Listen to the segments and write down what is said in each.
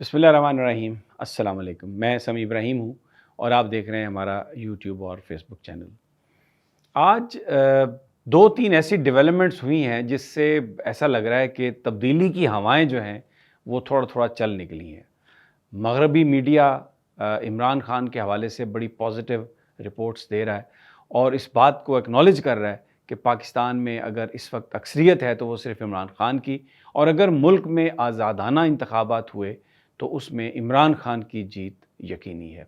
بسم اللہ الرحمن الرحیم۔ السلام علیکم، میں سمیع ابراہیم ہوں اور آپ دیکھ رہے ہیں ہمارا یوٹیوب اور فیس بک چینل۔ آج دو تین ایسی ڈیولپمنٹس ہوئی ہیں جس سے ایسا لگ رہا ہے کہ تبدیلی کی ہوائیں جو ہیں وہ تھوڑا تھوڑا چل نکلی ہیں۔ مغربی میڈیا عمران خان کے حوالے سے بڑی پازیٹیو رپورٹس دے رہا ہے اور اس بات کو ایکنالج کر رہا ہے کہ پاکستان میں اگر اس وقت اکثریت ہے تو وہ صرف عمران خان کی، اور اگر ملک میں آزادانہ انتخابات ہوئے تو اس میں عمران خان کی جیت یقینی ہے۔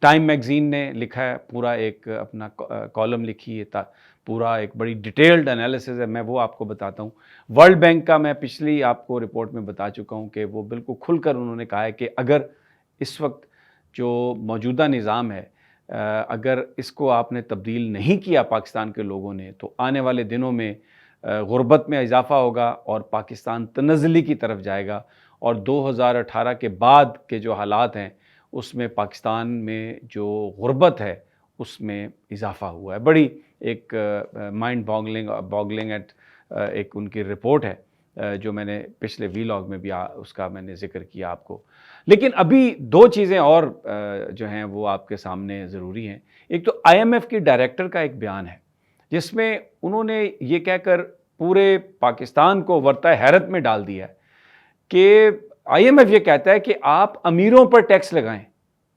ٹائم میگزین نے لکھا ہے، پورا ایک اپنا کالم لکھی ہے، پورا ایک بڑی ڈیٹیلڈ انالیسز ہے، میں وہ آپ کو بتاتا ہوں۔ ورلڈ بینک کا میں پچھلی آپ کو رپورٹ میں بتا چکا ہوں کہ وہ بالکل کھل کر انہوں نے کہا ہے کہ اگر اس وقت جو موجودہ نظام ہے اگر اس کو آپ نے تبدیل نہیں کیا پاکستان کے لوگوں نے تو آنے والے دنوں میں غربت میں اضافہ ہوگا اور پاکستان تنزلی کی طرف جائے گا، اور 2018 کے بعد کے جو حالات ہیں اس میں پاکستان میں جو غربت ہے اس میں اضافہ ہوا ہے۔ بڑی ایک مائنڈ باگلنگ ایک ان کی رپورٹ ہے جو میں نے پچھلے ویلاگ میں بھی اس کا میں نے ذکر کیا آپ کو۔ لیکن ابھی دو چیزیں اور جو ہیں وہ آپ کے سامنے ضروری ہیں۔ ایک تو آئی ایم ایف کی ڈائریکٹر کا ایک بیان ہے جس میں انہوں نے یہ کہہ کر پورے پاکستان کو ورطہ حیرت میں ڈال دیا ہے کہ آئی ایم ایف یہ کہتا ہے کہ آپ امیروں پر ٹیکس لگائیں،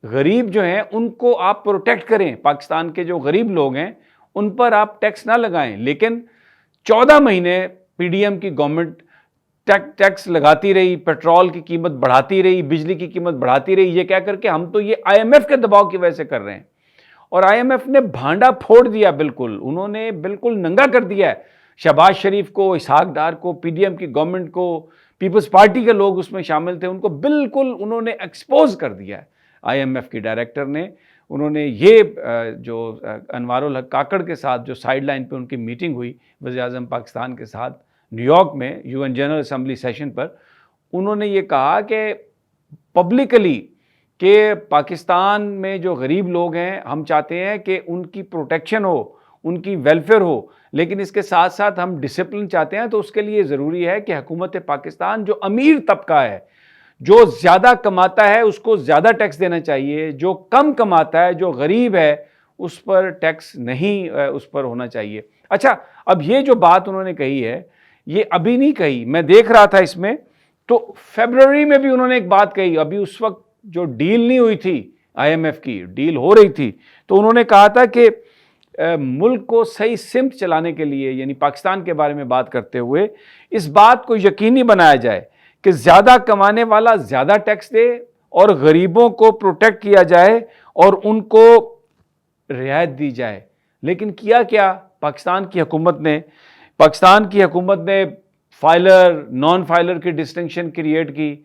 غریب جو ہیں ان کو آپ پروٹیکٹ کریں، پاکستان کے جو غریب لوگ ہیں ان پر آپ ٹیکس نہ لگائیں، لیکن 14 مہینے پی ڈی ایم کی گورنمنٹ ٹیکس لگاتی رہی، پیٹرول کی قیمت بڑھاتی رہی، بجلی کی قیمت بڑھاتی رہی، یہ کہہ کر کہ ہم تو یہ آئی ایم ایف کے دباؤ کی وجہ سے کر رہے ہیں۔ اور آئی ایم ایف نے بھانڈا پھوڑ دیا، بالکل انہوں نے بالکل ننگا کر دیا ہے شہباز شریف کو، اسحاق ڈار کو، پی ڈی ایم کی گورنمنٹ کو، پیپلز پارٹی کے لوگ اس میں شامل تھے، ان کو بالکل انہوں نے ایکسپوز کر دیا ہے آئی ایم ایف کی ڈائریکٹر نے۔ انہوں نے یہ جو انوار الحق کاکڑ کے ساتھ جو سائیڈ لائن پہ ان کی میٹنگ ہوئی وزیر اعظم پاکستان کے ساتھ نیو یارک میں U N general assembly session پر، انہوں نے یہ کہا کہ پبلکلی کہ پاکستان میں جو غریب لوگ ہیں ہم چاہتے ہیں کہ ان کی پروٹیکشن ہو، ان کی ویلفیئر ہو، لیکن اس کے ساتھ ساتھ ہم ڈسپلن چاہتے ہیں، تو اس کے لیے ضروری ہے کہ حکومت پاکستان جو امیر طبقہ ہے، جو زیادہ کماتا ہے اس کو زیادہ ٹیکس دینا چاہیے، جو کم کماتا ہے، جو غریب ہے اس پر ٹیکس نہیں اس پر ہونا چاہیے۔ اچھا، اب یہ جو بات انہوں نے کہی ہے یہ ابھی نہیں کہی، میں دیکھ رہا تھا اس میں تو فیبروری میں بھی انہوں نے ایک بات کہی، ابھی اس وقت جو ڈیل نہیں ہوئی تھی آئی ایم ایف کی، ڈیل ہو رہی تھی، تو انہوں نے کہا تھا کہ ملک کو صحیح سمت چلانے کے لیے، یعنی پاکستان کے بارے میں بات کرتے ہوئے، اس بات کو یقینی بنایا جائے کہ زیادہ کمانے والا زیادہ ٹیکس دے اور غریبوں کو پروٹیکٹ کیا جائے اور ان کو رعایت دی جائے۔ لیکن کیا پاکستان کی حکومت نے فائلر نان فائلر کی ڈسٹنکشن کریٹ کی،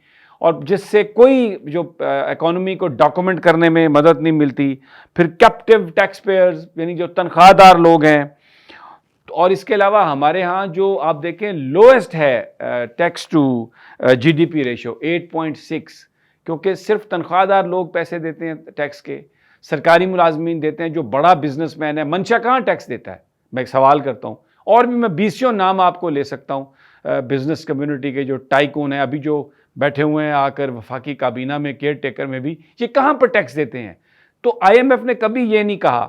اور جس سے کوئی جو اکانومی کو ڈاکومنٹ کرنے میں مدد نہیں ملتی۔ پھر کیپٹیو ٹیکس پیئرز یعنی جو تنخواہ دار لوگ ہیں، اور اس کے علاوہ ہمارے ہاں جو آپ دیکھیں لویسٹ ہے tax to G D P ratio 8.6، کیونکہ صرف تنخواہ دار لوگ پیسے دیتے ہیں ٹیکس کے، سرکاری ملازمین دیتے ہیں، جو بڑا بزنس مین ہے منشا کہاں ٹیکس دیتا ہے؟ میں ایک سوال کرتا ہوں، اور بھی میں 20 نام آپ کو لے سکتا ہوں بزنس کمیونٹی کے جو ٹائکون ہیں ابھی جو بیٹھے ہوئے ہیں آ کر وفاقی کابینہ میں، کیئر ٹیکر میں بھی، یہ کہاں پر ٹیکس دیتے ہیں؟ تو آئی ایم ایف نے کبھی یہ نہیں کہا۔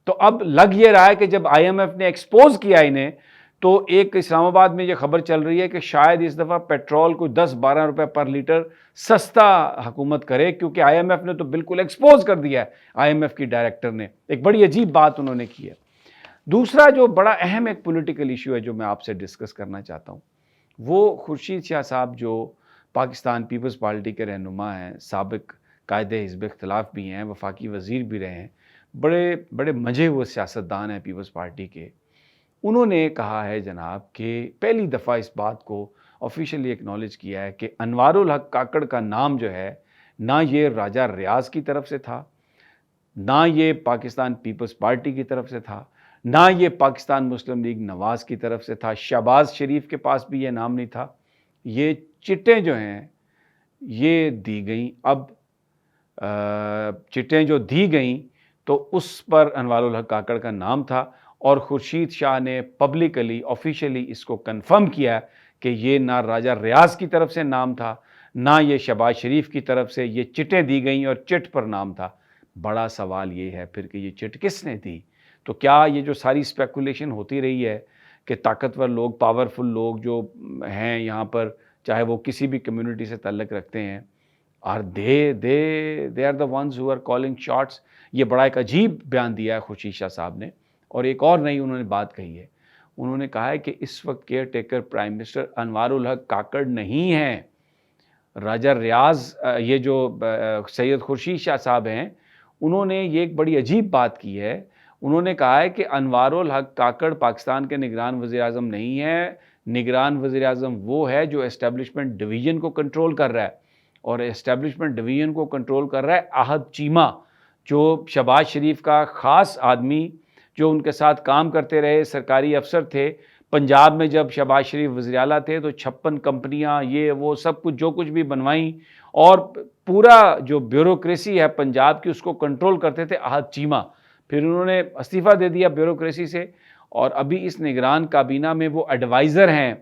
تو اب لگ یہ رہا ہے کہ جب آئی ایم ایف نے ایکسپوز کیا انہیں، تو ایک اسلام آباد میں یہ خبر چل رہی ہے کہ شاید اس دفعہ پیٹرول کو 10-12 روپے پر لیٹر سستا حکومت کرے، کیونکہ آئی ایم ایف نے تو بالکل ایکسپوز کر دیا ہے۔ آئی ایم ایف کی ڈائریکٹر نے ایک بڑی عجیب بات انہوں نے کی ہے۔ دوسرا جو بڑا اہم ایک پولیٹیکل ایشو ہے جو میں آپ سے ڈسکس کرنا چاہتا ہوں، وہ خورشید شاہ صاحب جو پاکستان پیپلز پارٹی کے رہنما ہیں، سابق قائد حزب اختلاف بھی ہیں، وفاقی وزیر بھی رہے ہیں، بڑے بڑے مجھے ہوئے سیاستدان ہیں پیپلز پارٹی کے۔ انہوں نے کہا ہے جناب کہ پہلی دفعہ اس بات کو آفیشیلی ایکنالج کیا ہے کہ انوار الحق کاکڑ کا نام جو ہے، نہ یہ راجہ ریاض کی طرف سے تھا، نہ یہ پاکستان پیپلز پارٹی کی طرف سے تھا، نہ یہ پاکستان مسلم لیگ نواز کی طرف سے تھا، شہباز شریف کے پاس بھی یہ نام نہیں تھا۔ یہ چٹیں جو ہیں یہ دی گئیں، اب چٹیں جو دی گئیں تو اس پر انوار الحق کاکڑ کا نام تھا، اور خورشید شاہ نے پبلکلی آفیشیلی اس کو کنفرم کیا کہ یہ نہ راجہ ریاض کی طرف سے نام تھا، نہ یہ شہباز شریف کی طرف سے یہ چٹیں دی گئیں اور چٹ پر نام تھا۔ بڑا سوال یہ ہے پھر کہ یہ چٹ کس نے دی؟ تو کیا یہ جو ساری اسپیکولیشن ہوتی رہی ہے کہ طاقتور لوگ، پاورفل لوگ جو ہیں یہاں پر، چاہے وہ کسی بھی کمیونٹی سے تعلق رکھتے ہیں، are they are the ones who are calling shots? یہ بڑا ایک عجیب بیان دیا ہے خورشید شاہ صاحب نے۔ اور ایک اور نئی انہوں نے بات کہی ہے، انہوں نے کہا ہے کہ اس وقت کیئر ٹیکر پرائم منسٹر انوار الحق کاکڑ نہیں ہیں، راجہ ریاض، یہ جو سید خورشید شاہ صاحب ہیں، انہوں نے یہ ایک بڑی عجیب بات کی ہے۔ انہوں نے کہا ہے کہ انوار الحق کاکڑ پاکستان کے نگران وزیر اعظم نہیں ہے، نگران وزیر اعظم وہ ہے جو اسٹیبلشمنٹ ڈویژن کو کنٹرول کر رہا ہے، اور اسٹیبلشمنٹ ڈویژن کو کنٹرول کر رہا ہے احد چیمہ، جو شہباز شریف کا خاص آدمی، جو ان کے ساتھ کام کرتے رہے، سرکاری افسر تھے۔ پنجاب میں جب شہباز شریف وزیر اعلیٰ تھے تو 56 کمپنیاں، یہ وہ سب کچھ جو کچھ بھی بنوائیں، اور پورا جو بیوروکریسی ہے پنجاب کی اس کو کنٹرول کرتے تھے احد چیمہ۔ پھر انہوں نے استعفیٰ دے دیا بیوروکریسی سے، اور ابھی اس نگران کابینہ میں وہ ایڈوائزر ہیں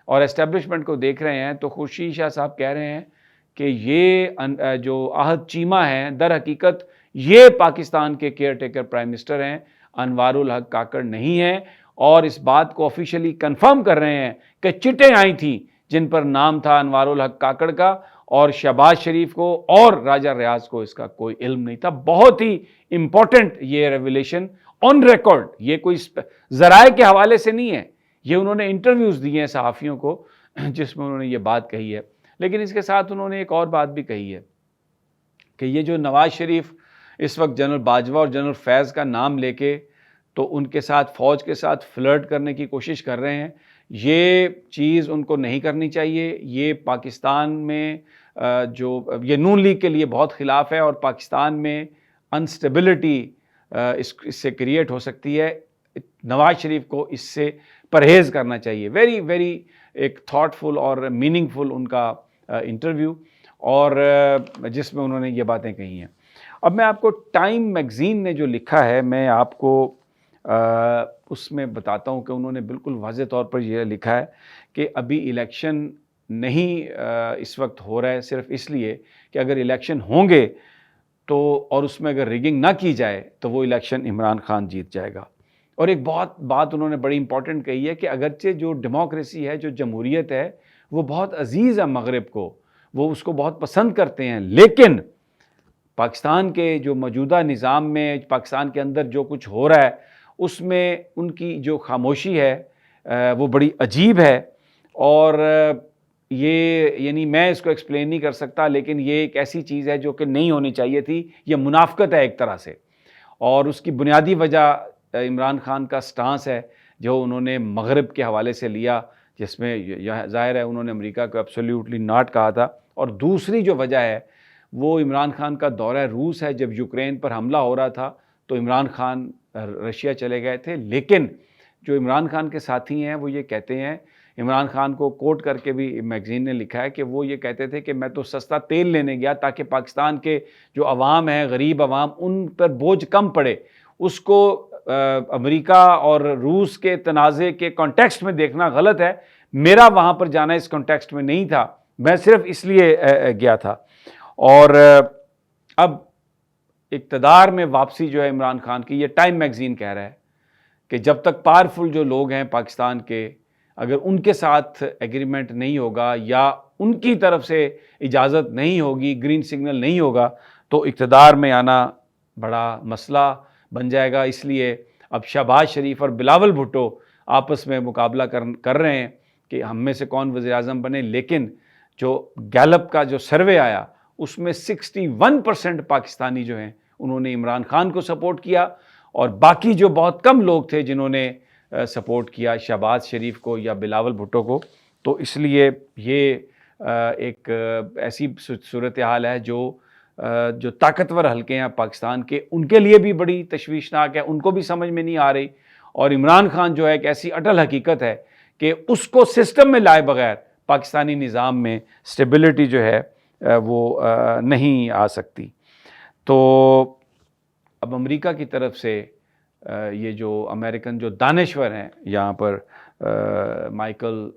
اور اسٹیبلشمنٹ کو دیکھ رہے ہیں۔ تو خورشید شاہ صاحب کہہ رہے ہیں کہ یہ جو احد چیمہ ہیں، در حقیقت یہ پاکستان کے کیئر ٹیکر پرائم منسٹر ہیں، انوار الحق کاکڑ نہیں ہیں، اور اس بات کو آفیشلی کنفرم کر رہے ہیں کہ چٹیں آئی تھیں جن پر نام تھا انوار الحق کاکڑ کا، اور شہباز شریف کو اور راجہ ریاض کو اس کا کوئی علم نہیں تھا۔ بہت ہی امپورٹنٹ یہ ریویلیشن آن ریکارڈ، یہ کوئی ذرائع کے حوالے سے نہیں ہے، یہ انہوں نے انٹرویوز دیے ہیں صحافیوں کو جس میں انہوں نے یہ بات کہی ہے۔ لیکن اس کے ساتھ انہوں نے ایک اور بات بھی کہی ہے کہ یہ جو نواز شریف اس وقت جنرل باجوہ اور جنرل فیض کا نام لے کے تو ان کے ساتھ، فوج کے ساتھ فلرٹ کرنے کی کوشش کر رہے ہیں، یہ چیز ان کو نہیں کرنی چاہیے۔ یہ پاکستان میں جو یہ نون لیگ کے لیے بہت خلاف ہے، اور پاکستان میں انسٹیبلٹی اس سے کریٹ ہو سکتی ہے۔ نواز شریف کو اس سے پرہیز کرنا چاہیے۔ ویری ویری ایک تھاٹ فل اور میننگ فل ان کا انٹرویو، اور جس میں انہوں نے یہ باتیں کہی ہیں۔ اب میں آپ کو ٹائم میگزین نے جو لکھا ہے، میں آپ کو اس میں بتاتا ہوں کہ انہوں نے بالکل واضح طور پر یہ لکھا ہے کہ ابھی الیکشن نہیں اس وقت ہو رہا ہے، صرف اس لیے کہ اگر الیکشن ہوں گے تو، اور اس میں اگر ریگنگ نہ کی جائے تو وہ الیکشن عمران خان جیت جائے گا۔ اور ایک بات انہوں نے بڑی امپورٹنٹ کہی ہے کہ اگرچہ جو ڈیموکریسی ہے، جو جمہوریت ہے، وہ بہت عزیز ہے مغرب کو، وہ اس کو بہت پسند کرتے ہیں، لیکن پاکستان کے جو موجودہ نظام میں، پاکستان کے اندر جو کچھ ہو رہا ہے، اس میں ان کی جو خاموشی ہے وہ بڑی عجیب ہے۔ اور یہ یعنی میں اس کو ایکسپلین نہیں کر سکتا، لیکن یہ ایک ایسی چیز ہے جو کہ نہیں ہونی چاہیے تھی۔ یہ منافقت ہے ایک طرح سے، اور اس کی بنیادی وجہ عمران خان کا سٹانس ہے جو انہوں نے مغرب کے حوالے سے لیا، جس میں ظاہر ہے انہوں نے امریکہ کو ایبسولیوٹلی ناٹ کہا تھا۔ اور دوسری جو وجہ ہے وہ عمران خان کا دورہ روس ہے۔ جب یوکرین پر حملہ ہو رہا تھا تو عمران خان رشیا چلے گئے تھے، لیکن جو عمران خان کے ساتھی ہیں وہ یہ کہتے ہیں، عمران خان کو کوٹ کر کے بھی میگزین نے لکھا ہے کہ وہ یہ کہتے تھے کہ میں تو سستا تیل لینے گیا تاکہ پاکستان کے جو عوام ہیں، غریب عوام، ان پر بوجھ کم پڑے۔ اس کو امریکہ اور روس کے تنازع کے کانٹیکسٹ میں دیکھنا غلط ہے۔ میرا وہاں پر جانا اس کانٹیکسٹ میں نہیں تھا، میں صرف اس لیے گیا تھا۔ اور اب اقتدار میں واپسی جو ہے عمران خان کی، یہ ٹائم میگزین کہہ رہا ہے کہ جب تک پاورفل جو لوگ ہیں پاکستان کے، اگر ان کے ساتھ ایگریمنٹ نہیں ہوگا یا ان کی طرف سے اجازت نہیں ہوگی، گرین سگنل نہیں ہوگا، تو اقتدار میں آنا بڑا مسئلہ بن جائے گا۔ اس لیے اب شہباز شریف اور بلاول بھٹو آپس میں مقابلہ کر رہے ہیں کہ ہم میں سے کون وزیر اعظم بنے، لیکن جو گیلپ کا جو سروے آیا اس میں 61% پاکستانی جو ہیں انہوں نے عمران خان کو سپورٹ کیا، اور باقی جو بہت کم لوگ تھے جنہوں نے سپورٹ کیا شہباز شریف کو یا بلاول بھٹو کو۔ تو اس لیے یہ ایک ایسی صورتحال ہے جو طاقتور حلقے ہیں پاکستان کے، ان کے لیے بھی بڑی تشویشناک ہے، ان کو بھی سمجھ میں نہیں آ رہی۔ اور عمران خان جو ہے ایک ایسی اٹل حقیقت ہے کہ اس کو سسٹم میں لائے بغیر پاکستانی نظام میں سٹیبلٹی جو ہے وہ نہیں آ سکتی۔ تو اب امریکہ کی طرف سے یہ جو امریکن جو دانشور ہیں یہاں پر، مائیکل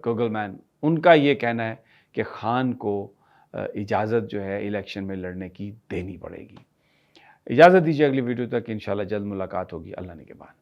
کوگل مین، ان کا یہ کہنا ہے کہ خان کو اجازت جو ہے الیکشن میں لڑنے کی دینی پڑے گی۔ اجازت دیجیے، اگلی ویڈیو تک انشاءاللہ جلد ملاقات ہوگی، اللہ نے کے بعد۔